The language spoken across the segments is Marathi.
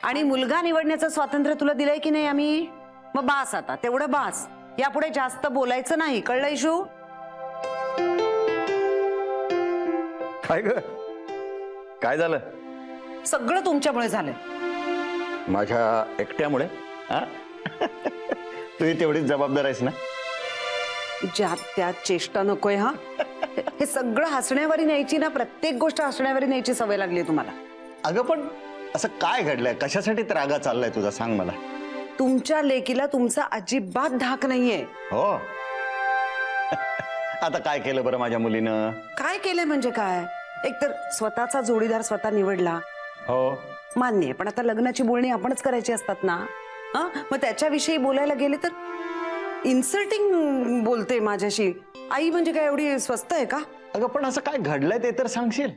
आणि मुलगा निवडण्याचं स्वातंत्र्य तुला दिलंय की नाही आम्ही? मग बास आता, तेवढं बास. यापुढे जास्त बोलायचं नाही, कळलं इशू? काय ग, काय झालं? सगळं तुमच्यामुळे झालंय. माझ्या एकट्यामुळे? तुही तेवढीच जबाबदार आहेस ना? ज्यात त्यात चेष्टा नकोय हा. हे सगळं हसण्यावरी न्यायची ना, प्रत्येक गोष्ट हसण्यावरी न्यायची सवय लागली तुम्हाला. अगं पण असं काय घडलंय? कशासाठी रागा चाललाय तुझा, सांग मला. तुमच्या लेकीला तुमचा अजिबात धाक नाहीये. हो. आता काय केलं बरं माझ्या मुलीनं? काय केलंय म्हणजे काय? एकतर स्वतःचा जोडीदार स्वतः निवडला. हो मान्य आहे, पण आता लग्नाची बोलणी आपणच करायची असतात ना. मग त्याच्याविषयी बोलायला गेले तर इन्सल्टिंग बोलते माझ्याशी. आई म्हणजे काय एवढी स्वस्त आहे का? अगं पण असं काय घडलंय ते तर सांगशील?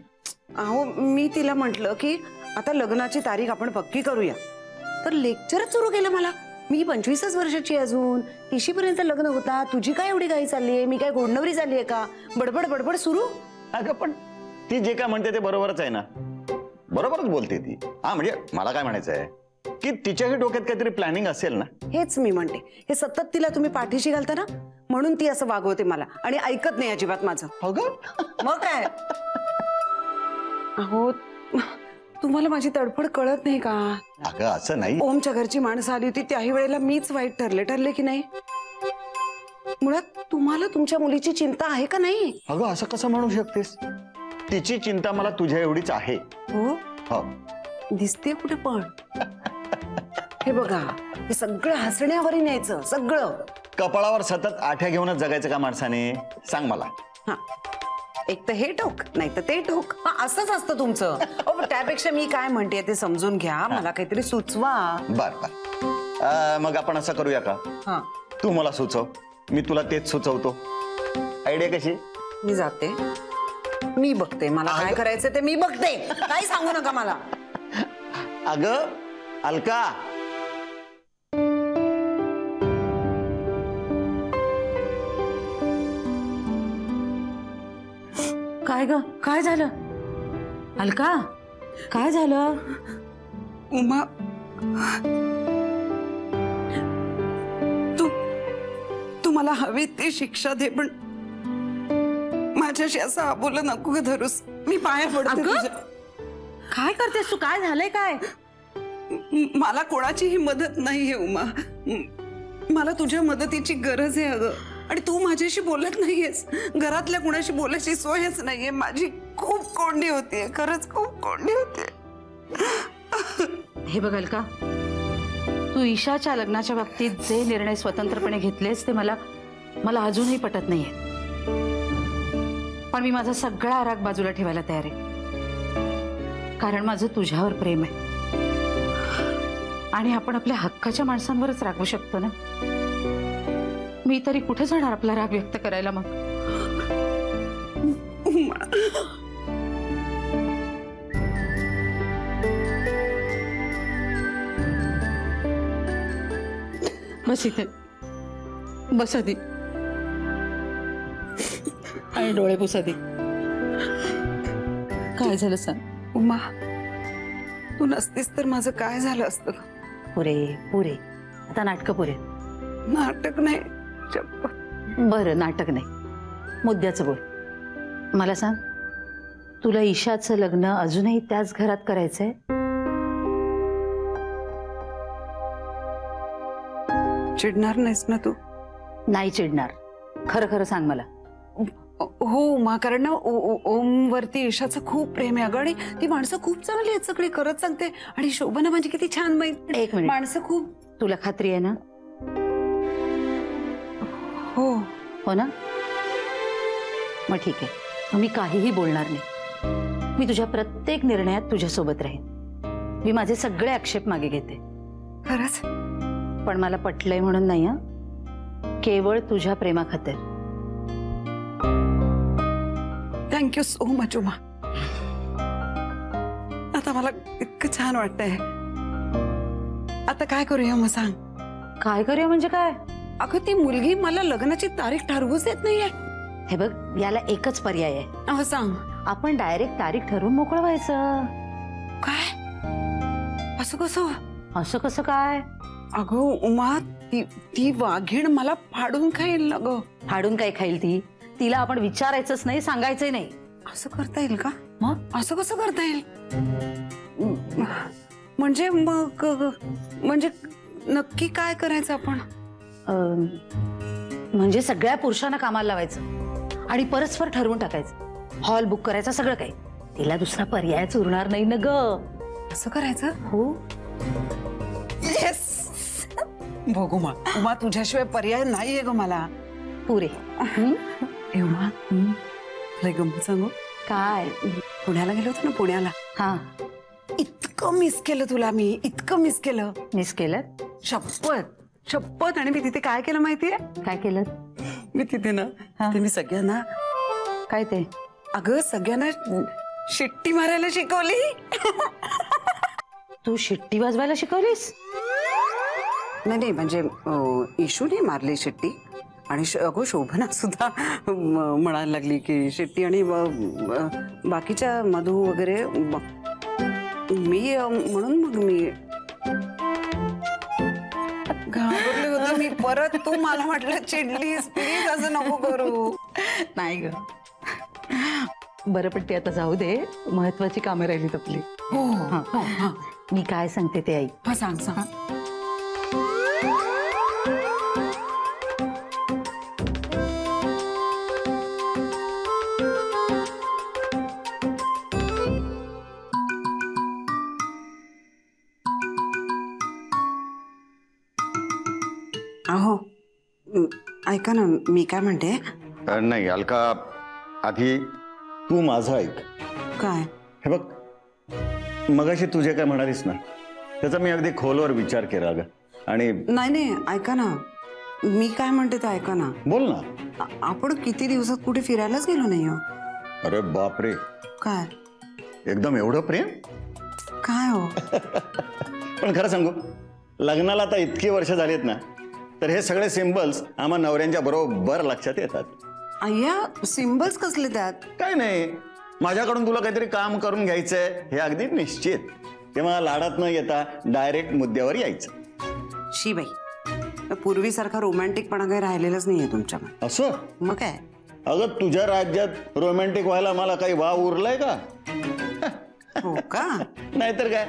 अहो, मी तिला म्हटलं की आता लग्नाची तारीख आपण पक्की करूया, तर लेक्चरच सुरू केलं मला. मी 25 वर्षाची अजून, 30 पर्यंत लग्न होता, तुझी काय एवढी घाई चाललीये? मी काय गोडनवरी झालीये का? बडबड बडबड सुरू. अगं पण ती जे काय म्हणते ते बरोबरच आहे ना? बरोबरच बोलते ती. म्हणजे मला काय म्हणायचं आहे की तिच्याही डोक्यात काहीतरी प्लॅनिंग असेल ना. हेच मी म्हणते, हे सतत तिला तुम्ही पाठीशी घालता ना, म्हणून ती असं वागवते मला आणि ऐकत नाही अजिबात माझं. मग काय? अहो, तुम्हाला माझी तडफड कळत नाही का? अगं असं नाही. ओमच्या घरची माणसं आली होती, त्याही वेळेला मीच वाईट ठरले की नाही? मुळात तुम्हाला तुमच्या मुलीची चिंता आहे का नाही? अगं असं कसं म्हणू शकतेस? तिची चिंता मला तुझ्या एवढीच आहे. हो, दिसते कुठे पण? हे बघा, हे सगळं हसण्यावरी न्यायचं, सगळं. कपाळावर सतत आठ्या घेऊनच जगायचं का माणसाने, सांग मला? एक तर हे टोक, नाही तर ते टोक. असंच असतं तुमचं. त्यापेक्षा मी काय म्हणते ते समजून घ्या, मला काहीतरी सुचवा. बर बर, मग आपण असं करूया का? तू मला सुचव, मी तुला तेच सुचवतो. आयडिया कशी? मी जाते, मी बघते, मला काय करायचं ते मी बघते. काही सांगू नका मला. अगं अलका, काय ग, काय झालं? अलका, काय झालं? उमा, तू मला हवी ती शिक्षा दे, पण माझ्याशी असं आबोलं नको ग धरूस. मी पाया पडते तुझ्या. काय करतेस तू? काय झालंय काय? मला कोणाचीही मदत नाहीये उमा, मला तुझ्या मदतीची गरज आहे अगं. आणि तू माझ्याशी बोलत नाहीयेस, घरातल्या कुणाशी बोलायची सोयच नाहीये. माझी खूप कोंडी होतीये, खरंच खूप कोंडी होतीये. हे बघाल का, तू ईशाच्या लग्नाच्या बाबतीत जे निर्णय स्वतंत्रपणे घेतलेस ते मला अजूनही पटत नाहीये. पण मी माझा सगळा राग बाजूला ठेवायला तयार आहे, कारण माझं तुझ्यावर प्रेम आहे आणि आपण आपल्या हक्काच्या माणसांवरच रागवू शकतो ना. मी तरी कुठे जाणार आपला राग व्यक्त करायला? मग बस इथे, बस आधी आणि डोळे पुस आधी. काय झालं सांग? उमा, तू नसतीस तर माझं काय झालं असतं? पुरे पुरे, आता नाटक पुरे. नाटक नाही, बरं नाटक नाही, मुद्द्याचं बोल. मला सांग, तुला ईशाचं लग्न अजूनही त्याच घरात करायचंय? चिडणार नाहीस ना तू? नाही चिडणार, खरं खरं सांग मला. हो उमा, कारण ना ओम वरती ईशाचं खूप प्रेम आहे अगं, आणि ती माणसं खूप चांगली आहेत सगळी, खरंच सांगते. आणि शोभना म्हणजे किती छान मैत्रीण. एक मिनिट, माणसं खूप. तुला खात्री आहे ना? हो ना? मग ठीक आहे, मी काहीही बोलणार नाही. मी तुझ्या प्रत्येक निर्णयात तुझ्यासोबत राहीन. मी माझे सगळे आक्षेप मागे घेते. खरंच? पण मला पटलंय म्हणून नाही, केवळ तुझ्या प्रेमाखातर. Thank you so much Uma. आता मला इतकं छान वाटतंय. आता काय करूया मग सांग? काय करूया म्हणजे काय? अगं, ती मुलगी मला लग्नाची तारीख ठरवूच देत नाहीये. हे बघ, याला एकच पर्याय आहे. सांग. आपण डायरेक्ट तारीख ठरवून मोकळं व्हायचं. काय? असं कसं? असं कसं काय? अगं उमा, ती वाघीण मला फाडून खाईल ना ग. फाडून काय खाईल ती? तिला आपण विचारायचंच नाही, सांगायचंय नाही. असं करता येईल का? मग असं कसं करता येईल? म्हणजे मग म्हणजे नक्की काय करायचं आपण? म्हणजे सगळ्या पुरुषांना कामाला लावायचं आणि परस्पर ठरवून टाकायचं. हॉल बुक करायचा, सगळं काही. तिला दुसरा पर्यायच उरणार नाही ना ग. असं करायचं? हो. बघू उमा, तुझ्याशिवाय पर्याय नाहीये ग मला. पुरे. उमा, तुला एक गंमत सांगू? काय? पुण्याला गेलो होतो ना, पुण्याला. हा. इतकं मिस केलं तुला मी, इतकं मिस केलं. मिस केलं? शपथ शपथ. आणि मी तिथे काय केलं माहितीये? काय केलं? मी तिथे ना, ते मी सगळ्यांना, काय ते? अगं सगळ्यांना शिट्टी मारायला शिकवली. तू शिट्टी वाजवायला शिकवलीस? नाही म्हणजे इशूने मारली शिट्टी. आणि अगो शोभना सुद्धा म्हणायला लागली की शिट्टी. आणि बाकीच्या मधू वगैरे. मी म्हणून मग मी घाबरले होते मी. परत तू मला म्हटलं चिडलीस, प्लीज असं नको करू. नाही ग, बरं पण ते आता जाऊ दे. महत्वाची कामं राहिलीत आपली. हो. मी काय सांगते ते ऐक. हा, सांग सांग. अहो ऐका ना, मी काय म्हणते. नाही अलका, आधी तू माझं ऐक. काय? हे बघ, मगाशी तुझे काय म्हणालीस ना, त्याचा मी अगदी खोलवर विचार केला ग. आणि नाही ऐका ना, मी काय म्हणते ते ऐका ना. बोल ना. आपण किती दिवसात कुठे फिरायलाच गेलो नाही हो. अरे बापरे. काय? एकदम एवढं प्रेम? काय हो? पण खरं सांगू, लग्नाला आता इतकी वर्ष झालीत ना, तर हे सगळे सिम्बल्स आम्हा नवऱ्यांच्या बरोबर लक्षात येतात. अय्या, सिम्बल्स कसले त्यात? काय नाही, माझ्याकडून तुला काहीतरी काम करून घ्यायचंय हे अगदी निश्चित. तेव्हा लाडात न येता डायरेक्ट मुद्द्यावर यायचं. शी बाई, पूर्वीसारखा रोमॅन्टिकपणा काही राहिलेलाच नाहीये तुमच्यामध्ये. असं? मग काय? अगं तुझ्या राज्यात रोमॅन्टिक व्हायला मला काही वाव उरलाय का? हो का? नाहीतर काय,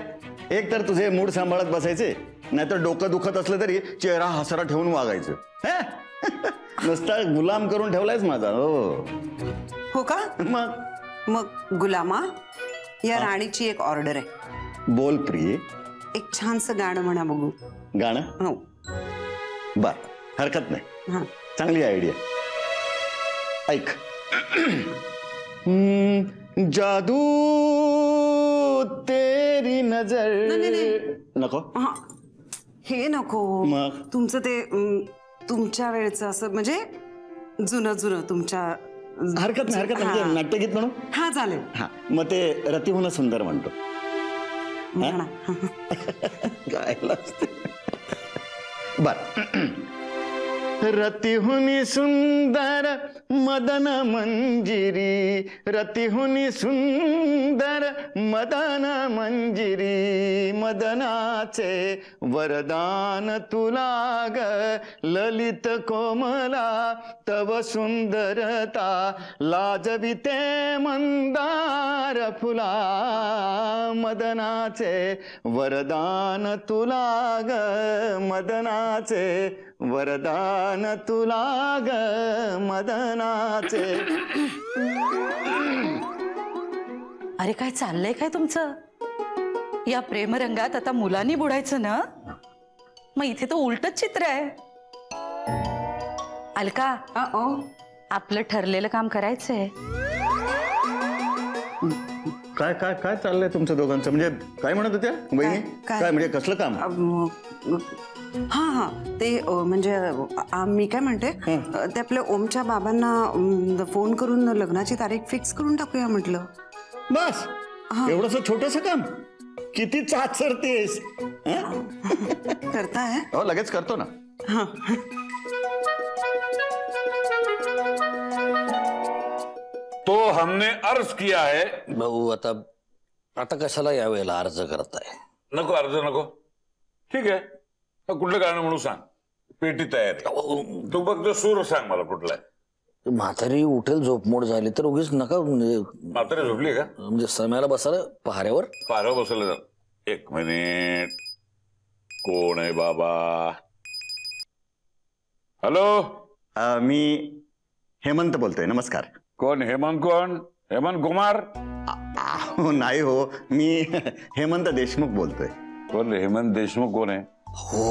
एक तर तुझे मूड सांभाळत बसायचे, नाहीतर डोकं दुखत असलं तरी चेहरा हसरा ठेवून वागायचं. नुसता गुलाम करून ठेवलायच माझा. हो का? मग गुलामा, या राणीची एक ऑर्डर आहे. बोल प्रिये. एक छानसं गाणं म्हणा बघू. गाणं? हो. बर, हरकत नाही. हा, चांगली आयडिया. ऐक. जादू तेरी नजर. नको. हे नको. मग तुमचं ते तुमच्या वेळचं असं, म्हणजे जुनं तुमच्या. हरकत नाही म्हणजे नाट्यगीत म्हणू. हा चालेल. हा, मग ते रतिहून सुंदर म्हणतो. गायला बर. रतिहुनी सुंदर मदन मंजिरी, रतिहुनी सुंदर मदन मंजिरी, मदनाचे वरदान तुला ग, ललित कोमला तव सुंदरता, लाजविते मंदार फुला, मदनाचे वरदान तुला ग, मदनाचे वरदान तुला ग, मदनाचे. अरे काय चाललंय काय तुमचं? या प्रेमरंगात आता मुलांनी बुडायचं ना? मग इथे तर उलटच चित्र आहे. अलका, आपलं ठरलेलं काम करायचंय. काय काय काय चाललंय तुमचं दोघांचं? म्हणजे काय म्हणत होत्या वहिनी? काय म्हणजे कसलं काम? हा ते म्हणजे मी काय म्हणते, ते आपल्या ओमच्या बाबांना फोन करून लग्नाची तारीख फिक्स करून टाकूया म्हटलं. बस एवढंसं छोटंसं काम? किती चाचरतेस. करताय? हो, लगेच करतो ना. तो हमने अर्ज किया है. भाऊ आता आता कशाला यावेळेला अर्ज करताय? नको अर्ज नको. ठीक आहे, कुठलं गाणं म्हणू सांग. पेटी तयार आहे. तू फक्त सूर सांग मला कुठला आहे. म्हातारी उठेल झोपमोड झाली तर उगीच नका म्हणजे म्हातारी झोपली का? म्हणजे समयाला बसायला पहाऱ्यावर. पारावर बसवलं जा. एक मिनिट. कोण आहे बाबा? हॅलो, मी हेमंत बोलतोय. नमस्कार. कोण हेमंत? कोण हेमंत कुमार? नाही हो, मी हेमंत देशमुख बोलतोय. कोण हेमंत देशमुख? कोण आहे? हो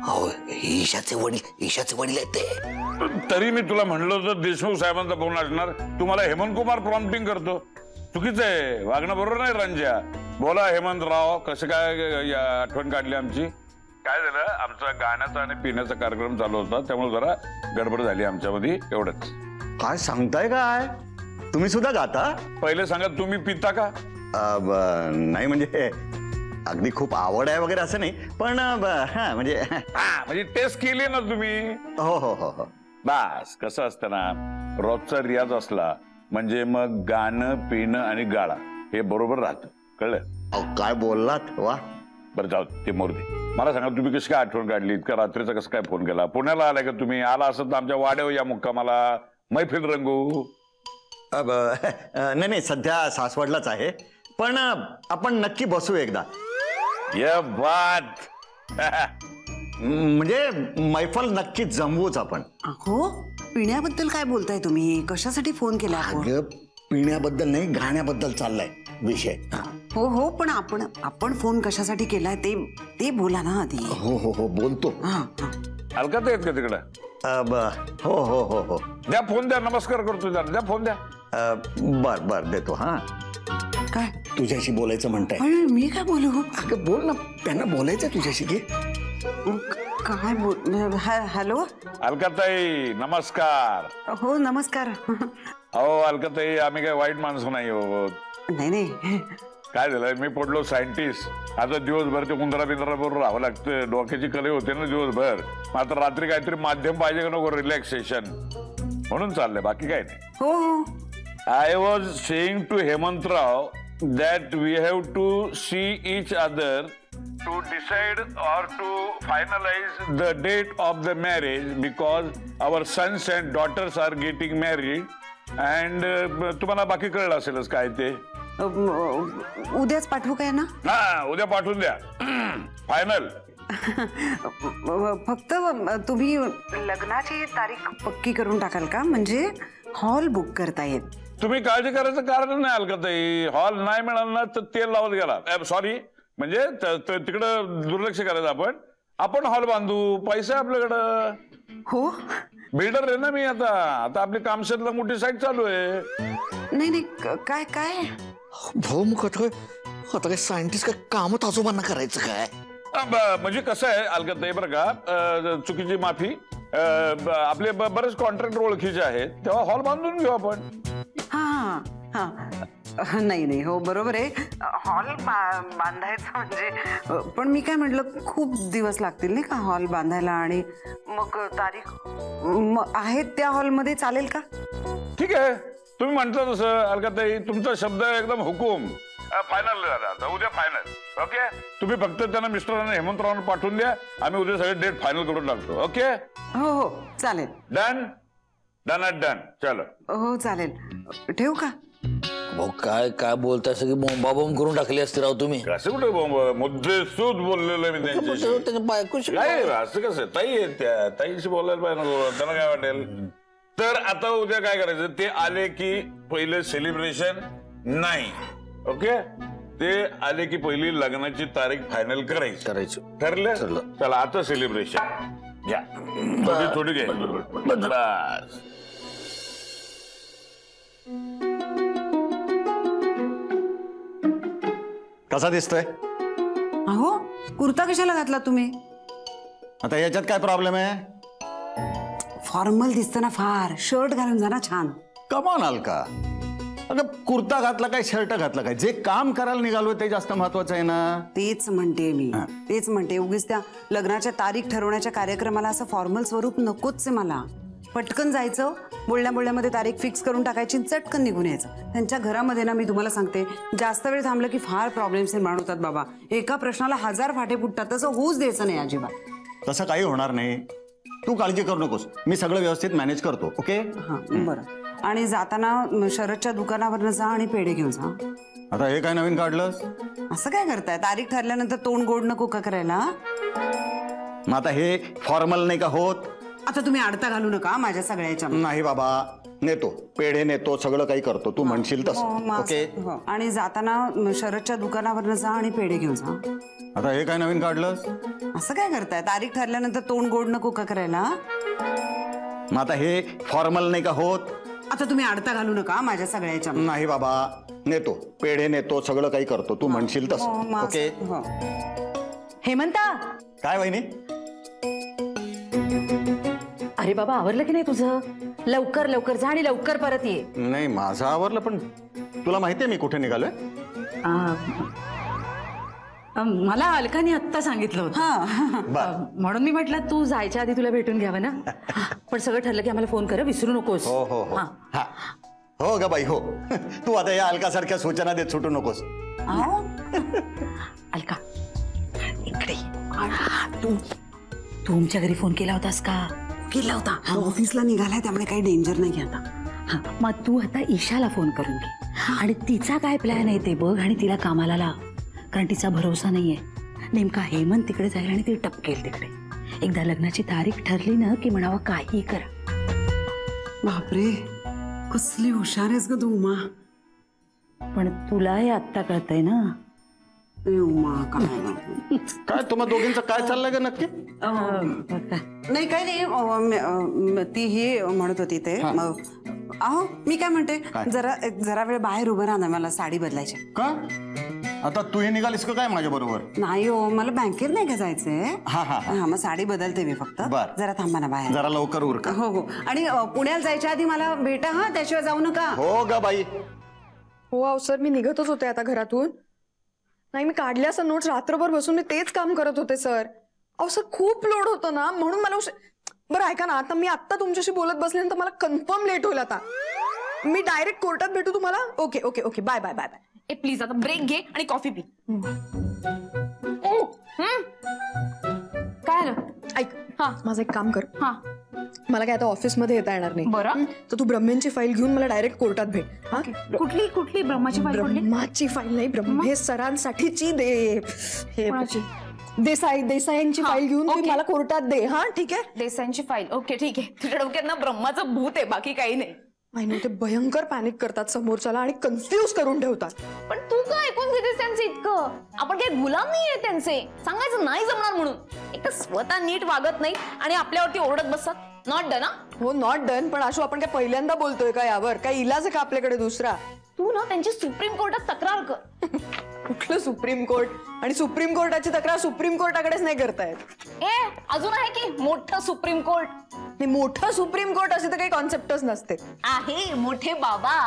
हो ईशाचे वडील आहेत ते. तरी मी तुला म्हणलं होतं देशमुख साहेबांचा फोन असणार. तू मला हेमंत कुमार प्रॉम्प्टिंग करतो. चुकीचं आहे. वागणं बरोबर नाही. रंजा बोला. हेमंतराव, कसं काय आठवण काढली आमची? काय झालं, आमचा गाण्याचा आणि पिण्याचा कार्यक्रम चालू होता, त्यामुळे जरा गडबड झाली आमच्यामध्ये. एवढंच. काय सांगताय? काय तुम्ही सुद्धा गाता? पहिले सांगा, तुम्ही पिता का? नाही म्हणजे अगदी खूप आवड आहे वगैरे असं नाही, पण हा म्हणजे टेस्ट केली ना तुम्ही? हो हो हो हो. बस कसं असतं ना, रोजचा रियाज असला म्हणजे मग गाणं पिणं आणि गाळा हे बरोबर राहतं. कळलं? काय बोललात? वा. बरं जाऊ ते मोर दे. मला सांगा, तुम्ही कशी काय आठवण काढली? इतका रात्रीचा कसं काय फोन केला? पुण्याला आलाय का तुम्ही? आला असत तर आमच्या वाड्यावर या मुक्कामाला, मैफिल रंगू. नाही सध्या सासवडलाच आहे, पण आपण नक्की बसू एकदा. या बात. म्हणजे मैफल नक्की जमवूच आपण. हो, पिण्याबद्दल काय बोलताय तुम्ही? कशासाठी फोन केला? पिण्याबद्दल नाही, गाण्याबद्दल चाललाय विषय. हो हो, पण आपण फोन कशासाठी केलाय ते बोला ना आधी. हो हो हो बोलतो. अलकात आहेत का तिकडं? हो हो हो हो. द्या फोन द्या. नमस्कार करतो. द्या फोन द्या. बर बर देतो. हा काय तुझ्याशी बोलायचं म्हणताय? मी काय बोलू? अगं बोल ना, त्यांना बोलायचं तुझ्याशी. की काय बोल? हॅलो अलकाताई, नमस्कार. हो नमस्कार. अहो अलकाताई, आम्ही काय वाईट माणसं नाही हो. नाही. काय झालंय, मी पडलो सायंटिस्ट. आता दिवसभर ते उंदरा बिंदरा बरोबर राहावं लागतं. डोक्याची कले होते ना दिवसभर. मात्र रात्री काहीतरी माध्यम पाहिजे का नको, रिलॅक्सेशन, म्हणून चाललंय. बाकी काय नाही. हो हो. I was saying to Hemantrao that we have to see each other to decide or to finalize the date of the marriage because our sons and daughters are getting married and तुम्हाला बाकी कळलं असेलच काय ते. उद्याच पाठवू काय ना? हा उद्या पाठवून द्या. फायनल. फक्त तुम्ही लग्नाची तारीख पक्की करून टाकाल का? म्हणजे हॉल बुक करता येईल. तुम्ही काळजी करायचं कारण नाही अलकाताई. हॉल नाही मिळाला ना तर तेल लावत गेला. सॉरी, म्हणजे तिकडं दुर्लक्ष करायचं. आपण हॉल बांधू. पैसा आपल्याकडं. हो, बिल्डर आहे ना मी. आता आपली कामशेतला मोठी साईट चालू आहे. नाही काय काय भाऊ मग आता काय सायंटिस्ट काय कामत आजोबांना करायचं काय? म्हणजे कसं आहे अलकाताई, बरं का, चुकीची माफी. आपले बरेच कॉन्ट्रॅक्टर ओळखीचे आहेत, तेव्हा हॉल बांधून घेऊ आपण. हा हा. नाही हो बरोबर आहे. हॉल बांधायचं म्हणजे, पण मी काय म्हटलं, खूप दिवस लागतील नाही का हॉल बांधायला? आणि मग तारीख आहेत त्या हॉलमध्ये चालेल का? ठीक आहे, तुम्ही म्हटलं तसं अलकाताई. तुमचा शब्द एकदम हुकूम. फायनल झाला. आता उद्या फायनल. ओके. तुम्ही फक्त त्यांना मिस्टरांना हेमंतरावांना पाठवून द्या. आम्ही उद्या सगळे डेट फायनल करून टाकतो. ओके. हो हो चालेल. डन. डन. चलो. हो चालेल. ठेवू का? भाऊ काय काय बोलताय? सगळी बोंबाबोंब करून टाकली असते राव तुम्ही. कसं कुठे मुद्देसूद बोललेलं मी त्यांच्याशी. त्याच्या बायकोशी काय असं कसं? ताई आहेत त्या. ताईशी बोलायला पाहिजे. त्यांना काय वाटेल? तर आता उद्या काय करायचं, ते आले की पहिलं सेलिब्रेशन नाही. ओके. ते आले की पहिली लग्नाची तारीख फायनल करायची. ठरलं? चला आता सेलिब्रेशन घ्या. थोडी घ्या. बस. कसा दिसतोय? अहो, कुर्ता कशाला घातला तुम्ही? आता याच्यात काय प्रॉब्लेम आहे? फॉर्मल दिसतं ना फार. शर्ट घालून जा ना छान. कमाल अलका. अगं कुर्ता घातला काय, शर्ट घातला काय, जे काम करायला निघालोय ते जास्त महत्वाचं आहे ना. तेच म्हणते मी. तेच म्हणते. उगीच त्या लग्नाच्या तारीख ठरवण्याच्या कार्यक्रमाला असं फॉर्मल स्वरूप नकोच आहे मला. पटकन जायचं, बोलण्या बोलण्यामध्ये तारीख फिक्स करून टाकायची, चटकन निघून यायचं. त्यांच्या घरामध्ये ना, मी तुम्हाला सांगते, जास्त वेळ थांबलं की फार प्रॉब्लेम्स निर्माण होतात बाबा. एका प्रश्नाला 1000 फाटे फुटतात. तसं होऊच द्यायचं नाही अजिबात. तसं काही होणार नाही, तू काळजी करू नकोस, मी सगळं व्यवस्थित मॅनेज करतो. ओके? हां बरं. आणि जाताना शरदच्या दुकानावरनं जा आणि पेढे घेऊन जा. आता हे काय नवीन काढलंस? असं काय करताय? तारीख ठरल्यानंतर तोंड गोड नको का करायला? मग आता हे फॉर्मल नाही का होत? आता तुम्ही अडता घालू नका माझ्या सगळ्याच्या. नाही बाबा, नेतो पेढे, नेतो, सगळं काही करतो, तू म्हणशील तसं. ओके? आणि जाताना शरदच्या दुकानावरनं जा आणि पेढे घेऊन जा. आता हे काय नवीन काढलंस? असं काय करताय? तारीख ठरल्यानंतर तोंड गोड नको का करायला? मग आता हे फॉर्मल नाही का होत? आता तुम्ही अडता घालू नका माझ्या सगळ्याच्या. नाही बाबा, नेतो पेढे, नेतो, सगळं काही करतो, तू म्हणशील तसं. ओके? हेमंता, काय वहिनी? अरे बाबा, आवरलं की नाही तुझं? लवकर लवकर जा आणि लवकर परत ये. नाही, माझं आवरलं, पण तुला माहितीये मी कुठे निघालोय? मला अलकाने आत्ता सांगितलं होतं, म्हणून मी म्हटलं तू जायच्या आधी तुला भेटून घ्यावं ना. पण सगळं ठरलं की आम्हाला फोन कर, विसरू नकोस. हो हो हो. हा हो ग बाई, हो. तू आता या अलकासारख्या सूचना देत सुटू नकोस. अलका, इकडे तू तुमच्या घरी फोन केला होतास का? केला होता. ऑफिसला निघालाय, त्यामुळे काही डेंजर नाही आता. मग तू आता ईशाला फोन करून घे आणि तिचा काय प्लॅन आहे ते बघ आणि तिला कामाला लाव, कारण तिचा भरोसा नाहीये. नेमका हेमंत तिकडे जाईल आणि ती टपकेल तिकडे. एकदा लग्नाची तारीख ठरली ना की म्हणावं काही करा. बापरे, कसली हुशार आहेस ग तू उमा. पण तुला हे आत्ता कळतंय ना? उमा काय काय तुम्हा दोघींचं काय चाललंय ग नक्की? नाही, काही नाही. ती ही म्हणत होती ते. अहो, मी काय म्हणते, जरा वेळ बाहेर उभं राहा ना, मला साडी बदलायची. का आता तू हे निघालीस का काय माझ्या बरोबर? नाही हो, मला बँकेत नाही का जायचंय. हा हा हा, मग साडी बदलते मी फक्त. जरा थांबा ना बाहेर. जरा लवकर उरका. हो हो. आणि पुण्याला जायच्या आधी मला भेटा हा, त्याशिवाय जाऊ नका. हो ग बाई. हो अहो सर, मी निघतच होते आता घरातून. नाही, मी काढल्या असं नोट्स, रात्रभर बसून मी तेच काम करत होते सर. अहो सर, खूप लोड होतं ना, म्हणून मला बरं ऐका ना, आता मी आत्ता तुमच्याशी बोलत बसल्यानंतर मला कन्फर्म लेट होईल. आता मी डायरेक्ट कोर्टात भेटू तुम्हाला. Okay okay okay, bye bye bye bye. ए प्लीज आता ब्रेक घे आणि कॉफी पी. काय आलं? ऐक, हा माझं एक काम कर. हा, मला काय आता ऑफिसमध्ये येता येणार नाही. बरं. तर तू ब्रह्मेंची फाईल घेऊन मला डायरेक्ट कोर्टात भेट. हा, कुठली कुठली ब्रह्माची फाईल? ब्रह्माची फाईल नाही, ब्रह्मेश सरांसाठीची दे. देसाईंची फाईल घेऊन तू मला कोर्टात दे. हा ठीक आहे. देसाईंची फाईल. ओके ठीक आहे. तुझ्या डोक्यात ना ब्रह्माचं भूत आहे, बाकी काही नाही. नाही, ते भयंकर पॅनिक करतात समोरच्याला आणि कन्फ्युज करून ठेवतात. पण तू काय ऐकून घेतेस त्यांचं इतकं? आपण काही गुलाम नाहीये त्यांचे. सांगायचं नाही जमणार म्हणून. एक तर स्वतः नीट वागत नाही आणि आपल्यावरती ओरडत बसतात. Not done. हो, नॉट डन. पण आशू, आपण काय पहिल्यांदा बोलतोय का यावर? काय इलाज आहे का आपल्याकडे दुसरा? तू ना त्यांची सुप्रीम कोर्टात तक्रार कर. कुठलं सुप्रीम कोर्ट? आणि सुप्रीम कोर्टाची तक्रार सुप्रीम कोर्टाकडेच नाही करतायत. ए, अजून आहे की मोठं सुप्रीम कोर्ट? नाही, मोठं सुप्रीम कोर्ट असे तर काही कॉन्सेप्टच नसते. आहे मोठे बाबा.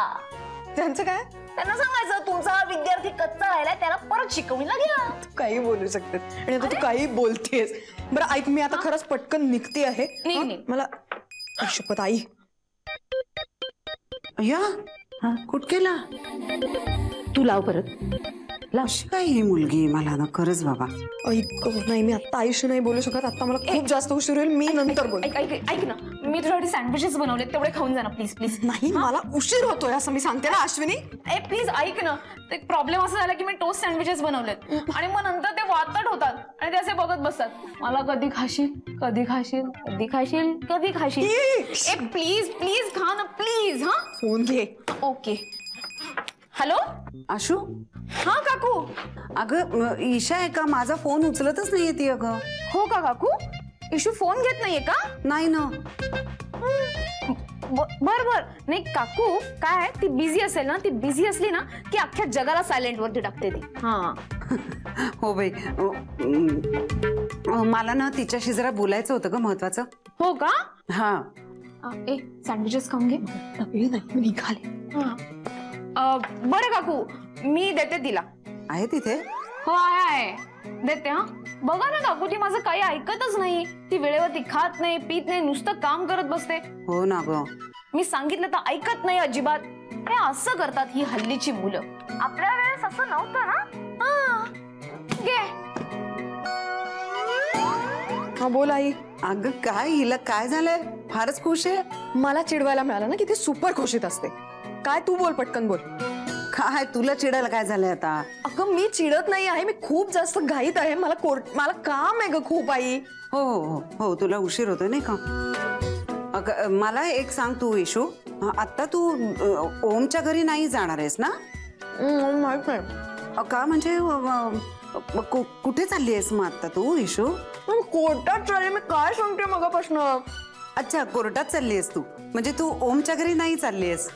त्यांचं काय? त्यांना सांगायचं तुमचा विद्यार्थी कच्चा राहिलाय, त्याला परत शिकवणीला घ्या. तू काही बोलू शकते आणि आता तू काही बोलतेस. बरं ऐक, मी आता खरंच पटकन निघते आहे. मला शपथ आई. या कुठ केला? तू लाव परत, लाव. काय ही मुलगी मला ना, खरंच बाबा. ऐक, नाही मी आता आईशी नाही बोलू शकत. आता मला खूप जास्त उशीर होईल. मी नंतर बोल. ऐक ना, मी तुझ्यासाठी सँडविचेस बनवले, तेवढे खाऊन जा ना प्लीज प्लीज. नाही, मला उशीर होतोय असं मी सांगते ना अश्विनी. ए प्लीज ऐक ना, ते प्रॉब्लेम असं झाला की मी टोस्ट सँडविचेस बनवलेत आणि मग नंतर ते वातट होतात आणि ते असे बघत बसतात. मला कधी खाशील, कधी खाशील, कधी खाशील, कधी खाशील. ए प्लीज प्लीज खा ना प्लीज. हा, फोन घे. ओके. हॅलो आशू. हा काकू. अगं ईशा आहे का? माझा फोन उचलतच नाहीये ती. अगं हो का काकू? इशू फोन घेत नाहीये का? नाही ना. बर बर. नाही काकू, काय आहे, ती बिझी असेल ना, ती बिझी असली ना की अख्ख्या जगाला सायलेंट वरती टाकते ती. हा. हो बाई, मला ना तिच्याशी जरा बोलायचं होतं ग, महत्वाचं. हो का? हा. ए सँडविचेस खाऊन घे. नाही, मी निघाले. बरं काकू, मी देते तिला. आहे तिथे? हो आहे देते. हा बघा ना काकू, ती माझं काही ऐकतच नाही. ती वेळेवरती खात नाही, पित नाही, नुसतं काम करत बसते. हो ना ग. मी सांगितलं तर ऐकत नाही अजिबात. हे असं करतात ही हल्लीची मुलं. आपल्या वेळेस असं नव्हतं ना. घे. हा बोल आई. अगं काय हिला काय झालंय? फारच खुश आहे. मला चिडवायला मिळालं ना की ती सुपर खुशीत असते. काय तू बोल पटकन बोल. काय तुला चिडायला काय झालंय आता? अगं मी चिडत नाही आहे, मी खूप जास्त घाईत आहे. मला काम आहे ग खूप आई. हो हो हो हो तुला उशीर होतोय नाही का? अगं मला एक सांग तू इशू, आता तू ओमच्या घरी नाही जाणार आहेस ना? माहित नाही. का म्हणजे कुठे चालली आहेस मग आता तू इशू? कोर्टात चालले. मी काय सांगते मगापासून. अच्छा कोर्टात चालली आहेस तू, म्हणजे तू ओमच्या घरी नाही चालली आहेस?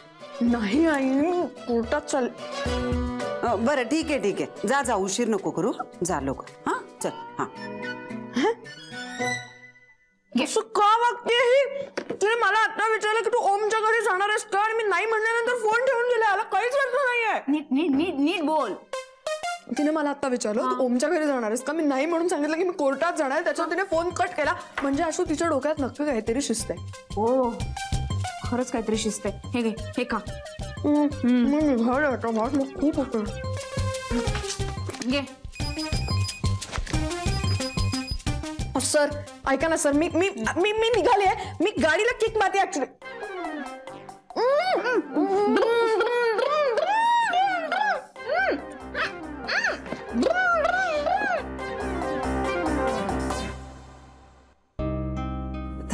नाही आई, मी कोर्टात चाल. बरं ठीक आहे ठीक आहे, जा जा, उशीर नको करू, जा लोक. हा चल. हा असं का वागते ही? तिने मला आता विचारलं की तू ओमच्या घरी जाणार आहेस का, आणि मी नाही म्हणल्यानंतर फोन ठेवून दिला. याला काहीच अर्थ नाहीये. नीट नीट नीट नीट बोल. तिने मला आता विचारलं तू ओमच्या घरी जाणार आहेस का, मी नाही म्हणून सांगितलं की मी कोर्टात जाणार. त्याच्यावर तिने फोन कट केला. म्हणजे असं तिच्या डोक्यात नक्की काहीतरी शिस्त आहे. हो खरंच काहीतरी शिस्त आहे. हे घे, हे खा. मी निघाले आता, मग खूप होतं. घे. सर ऐका ना सर, मी मी मी मी निघाले. मी गाडीला किक मारते ऍक्च्युली.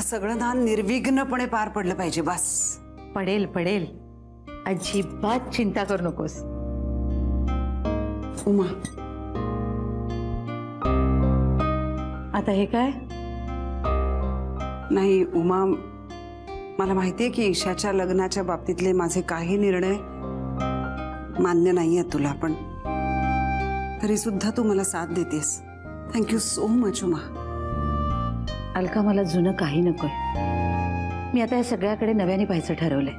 सगळं ना निर्विघ्नपणे पार पडलं पाहिजे. बस पडेल पडेल, अजिबात चिंता करू नकोस. उमा आता हे काय? नाही उमा, मला माहितीये की ईशाच्या लग्नाच्या बाबतीतले माझे काही निर्णय मान्य नाहीये तुला, पण तरी सुद्धा तू मला साथ देतेस. Thank you so much Uma. Alka मला जुनं काही नकोय. मी आता या सगळ्याकडे नव्याने पाहायचं ठरवलंय.